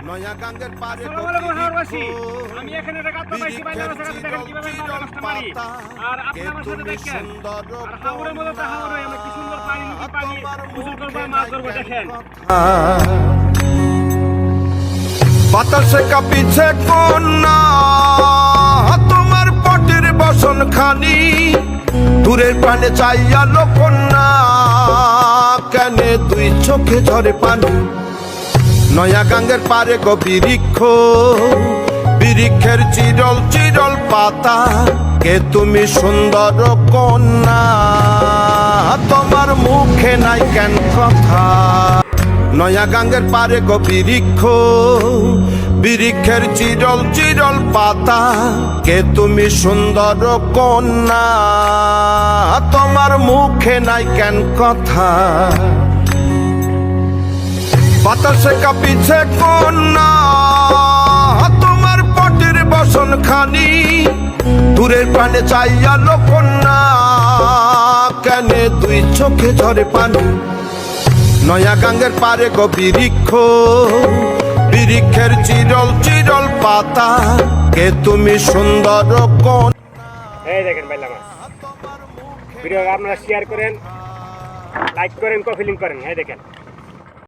নয়া গাঙ্গের পারে আমি এখানে কাটতে পাইছি বাইরে দেখেন কিভাবে মাছটা মারি আর আপনারা সাথে দেখেন আর হাওরের মধ্যে তো হাওরে আমরা কি সুন্দর পানি গোসল করব মাছ ধরব দেখেন বাতাসে কাঁপিছে কন্যা তোমার পটির বসন খানি দূরের প্রাণে চাইয়া কন্যা কেনে দুই চোখে ঝরে পানি নয়া গাঙ্গের পারে গো বৃক্ষের চিরল চিরল পাতা কে তুমি সুন্দর কন্যা তোমার মুখে নাই কেন কথা নয়া গাঙ্গের পারে গো বৃক্ষের চিরল চিরল পাতা কে তুমি সুন্দর কন্যা তোমার মুখে নাই কেন কথা বাতাসে কাঁপিছে কন্যা তোমার পটির বসন খানি দূরের প্রাণে চাইয়া কন্যা কেনে দুই চোখে ঝরে পানি নয়া গাঙ্গের পারে গো বৃক্ষের চিরল চিরল পাতা কে তুমি সুন্দর কন্যা এই দেখেন বাইলা মাছ ভিডিও আপনারা শেয়ার করেন লাইক করেন কমেন্ট করেন এই দেখেন